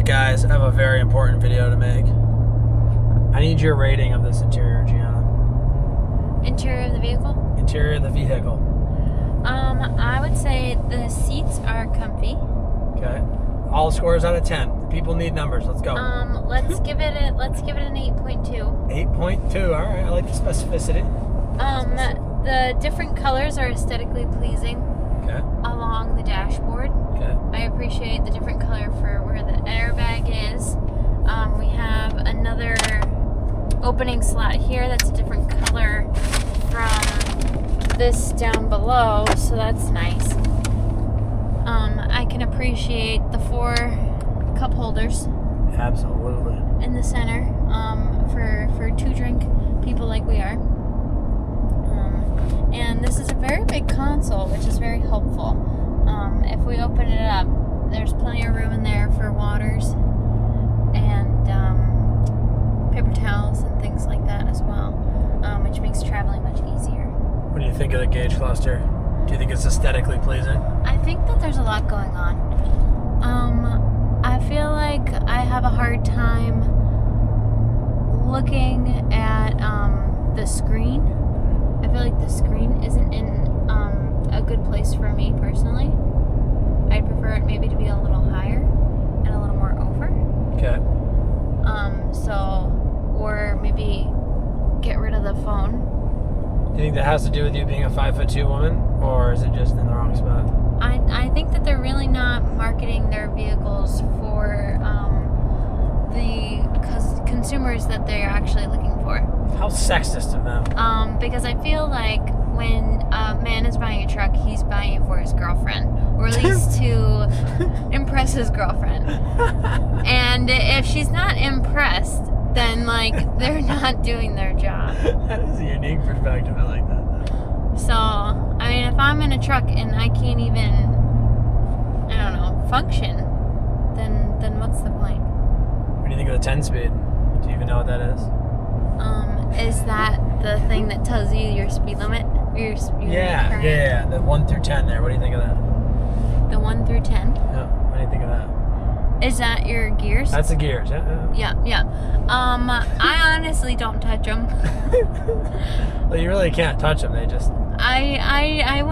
guys, I have a very important video to make. I need your rating of this interior, Gianna. Interior of the vehicle? Interior of the vehicle. I would say the seats are comfy. Okay. All scores out of 10. People need numbers. Let's go. Let's give it an 8.2. 8.2. All right. I like the specificity. The different colors are aesthetically pleasing. Okay. Along the dashboard. Okay. I appreciate the different color for where the airbag is. We have another opening slot here that's a different color from this down below, so that's nice. I can appreciate the 4 cup holders. Absolutely. In the center, for 2-drink people like we are. And this is a very big console, which is very helpful. If we open it up, there's plenty of room in there for waters and paper towels and things like that as well, which makes traveling much easier. What do you think of the gauge cluster? Do you think it's aesthetically pleasing? I think that there's a lot going on. I feel like I have a hard time looking at the screen. I feel like the screen isn't in a good place for me personally. I'd prefer it maybe to be a little higher and a little more over. Okay. Or maybe get rid of the phone. Do you think that has to do with you being a 5'2" woman, or is it just in the wrong spot? I think that they're really not marketing their vehicles for the consumers that they're actually looking for. How sexist of them. Because I feel like when a man is buying a truck, he's buying it for his girlfriend, or at least to impress his girlfriend. And if she's not impressed, then like they're not doing their job. That is a unique perspective. I like that. So, I mean, if I'm in a truck and I can't even, I don't know, function, then what's the point? What do you think of the 10-speed? Do you even know what that is? Is that the thing that tells you your speed limit? Your current? Yeah. The 1 through 10 there. What do you think of that? The 1 through 10? Yeah. What do you think of that? Is that your gears? That's the gears. Yeah. I honestly don't touch them. Well, you really can't touch them. They just. I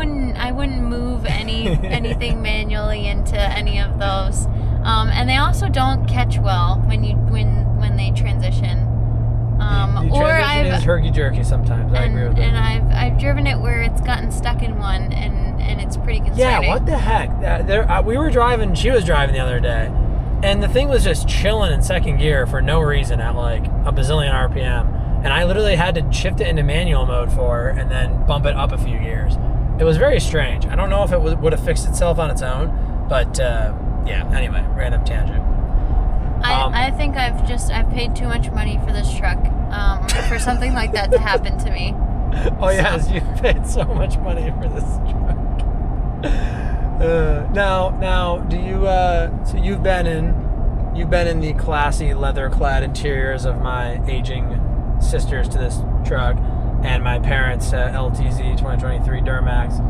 wouldn't move anything manually into any of those. And they also don't catch well when they transition. The transition is herky-jerky sometimes. I agree with that. And I've driven it where it's gotten stuck in one, and it's pretty concerning. Yeah, what the heck? We were driving, she was driving the other day, and the thing was just chilling in second gear for no reason at like a bazillion RPM. And I literally had to shift it into manual mode for her and then bump it up a few gears. It was very strange. I don't know if it would have fixed itself on its own, but yeah, anyway, random tangent. I think I've paid too much money for this truck for something like that to happen to me. Oh yes, you paid so much money for this truck. Now, do you? So you've been in the classy leather-clad interiors of my aging sisters to this truck, and my parents' LTZ 2023 Duramax.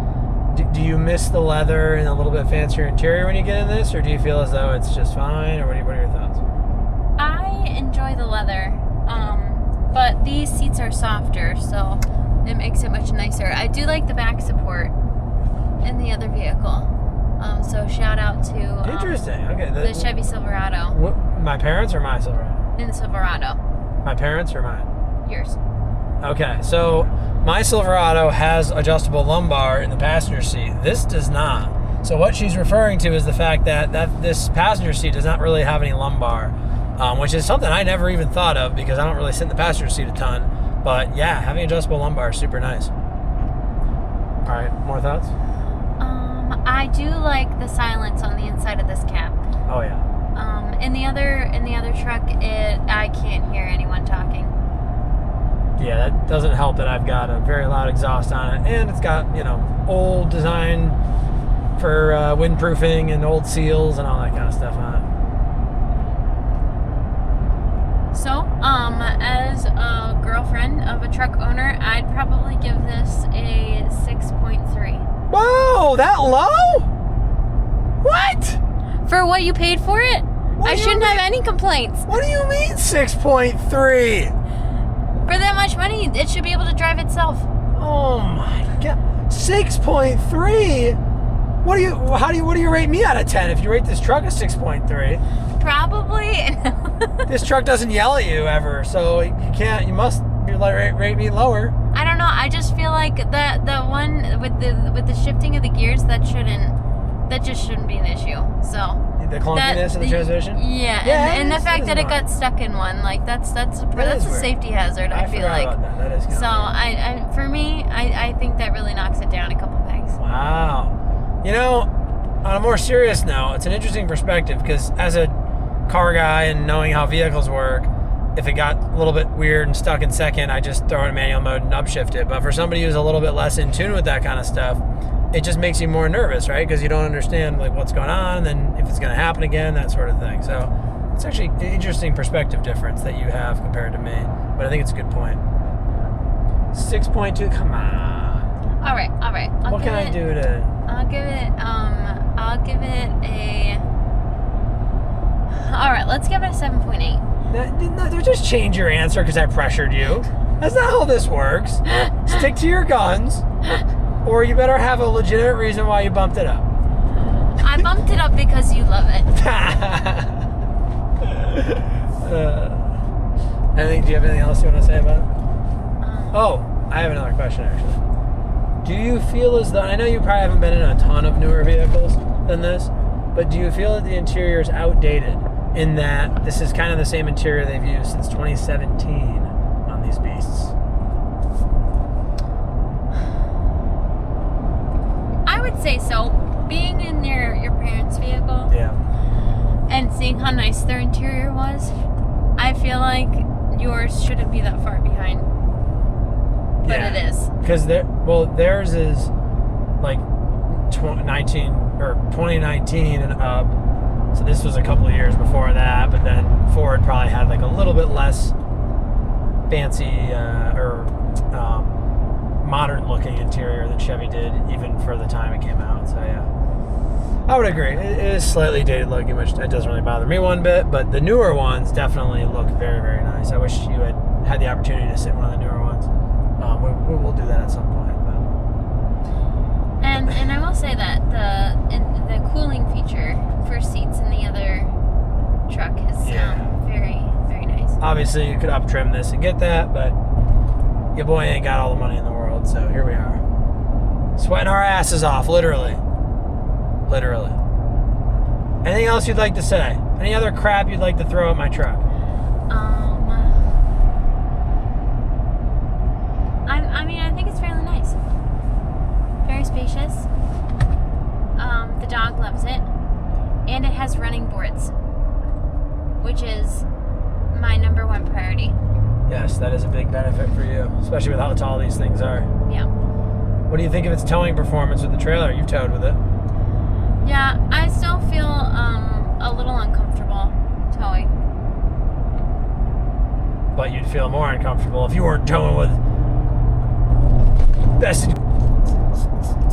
Do you miss the leather and a little bit fancier interior when you get in this, or do you feel as though it's just fine, or what are your thoughts? I enjoy the leather, but these seats are softer, so it makes it much nicer. I do like the back support in the other vehicle, so shout out to Interesting. Okay, the Chevy Silverado. What, my parents or my Silverado? In the Silverado. My parents or mine? Yours. Okay, so my Silverado has adjustable lumbar in the passenger seat. This does not. So what she's referring to is the fact that this passenger seat does not really have any lumbar, which is something I never even thought of because I don't really sit in the passenger seat a ton. But yeah, having adjustable lumbar is super nice. All right, more thoughts? I do like the silence on the inside of this cab. Oh yeah. In the other truck, I can't hear anyone talking. Yeah, that doesn't help that I've got a very loud exhaust on it, and it's got, old design for windproofing and old seals and all that kind of stuff on it. So, as a girlfriend of a truck owner, I'd probably give this a 6.3. Whoa, that low? What? For what you paid for it? I shouldn't have any complaints. What do you mean 6.3? For that much money, it should be able to drive itself. Oh my God. 6.3? What do you rate me out of 10 if you rate this truck a 6.3? Probably. This truck doesn't yell at you ever, so you must rate me lower. I don't know. I just feel like the one with the shifting of the gears that just shouldn't be an issue. So the clunkiness of the transmission. Yeah, and the fact that it got stuck in one, like that's a safety hazard. I feel like. About that. That is kind so of I for me, I think that really knocks it down a couple pegs. Wow. You know, on a more serious note, it's an interesting perspective because as a car guy and knowing how vehicles work, if it got a little bit weird and stuck in second, I just throw it in manual mode and upshift it. But for somebody who's a little bit less in tune with that kind of stuff, it just makes you more nervous, right? Because you don't understand like what's going on and then if it's going to happen again, that sort of thing. So it's actually an interesting perspective difference that you have compared to me. But I think it's a good point. 6.2, come on. All right. What can I do to... I'll give it a... All right, let's give it a 7.8. No, don't just change your answer because I pressured you. That's not how this works. Stick to your guns, or you better have a legitimate reason why you bumped it up. I bumped it up because you love it. Do you have anything else you want to say about it? I have another question actually. Do you feel as though, and I know you probably haven't been in a ton of newer vehicles than this, but do you feel that the interior is outdated in that this is kind of the same interior they've used since 2017 on these beasts? I would say so. Being in your parents' vehicle, and seeing how nice their interior was, I feel like yours shouldn't be that far behind. But it is. Because theirs is like 2019 and up. So this was a couple of years before that, but then Ford probably had like a little bit less fancy or modern looking interior than Chevy did even for the time it came out. So yeah, I would agree. It is slightly dated looking, which it doesn't really bother me one bit, but the newer ones definitely look very, very nice. I wish you had the opportunity to sit in one of the newer ones. We will do that at some point. But. And I will say that the cooling feature for seats in the other truck is very, very nice. Obviously, you could up trim this and get that, but your boy ain't got all the money in the world, so here we are. Sweating our asses off, literally. Literally. Anything else you'd like to say? Any other crap you'd like to throw at my truck? I think it's fairly nice. Very spacious. The dog loves it. And it has running boards, which is my number one priority. Yes, that is a big benefit for you, especially with how tall these things are. Yeah. What do you think of its towing performance with the trailer? You've towed with it. Yeah, I still feel a little uncomfortable towing. But you'd feel more uncomfortable if you weren't towing with...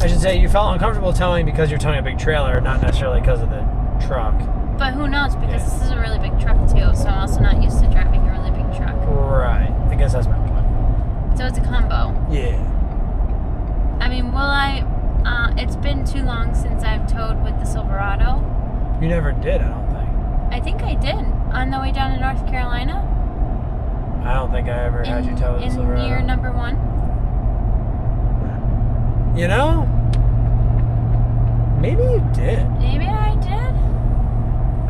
I should say you felt uncomfortable towing because you're towing a big trailer, not necessarily because of the truck. But who knows, because this is a really big truck too, so I'm also not used to driving a really big truck. Right. I guess that's my point. So it's a combo. Yeah. I mean, it's been too long since I've towed with the Silverado. You never did, I don't think. I think I did. On the way down to North Carolina. I don't think I ever had you tow with the Silverado. In year number 1. You know, maybe you did. Maybe I did.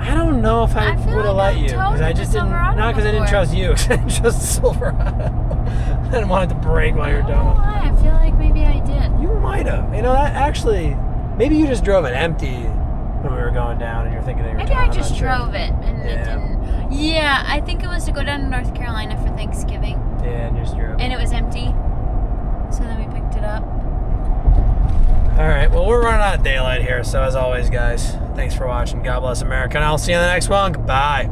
I don't know if I would have let you because I just didn't. Not because I didn't trust you, because I didn't trust the Silverado. I didn't want it to break while you're towing. I feel like maybe I did. You might have. You know, that actually, maybe you just drove it empty when we were going down, and you're thinking that you were maybe I just drove it and it didn't. Yeah, I think it was to go down to North Carolina for Thanksgiving. Yeah, and you just drove it. And it was empty, so then we picked it up. All right, well, we're running out of daylight here, so as always, guys, thanks for watching. God bless America, and I'll see you in the next one. Goodbye.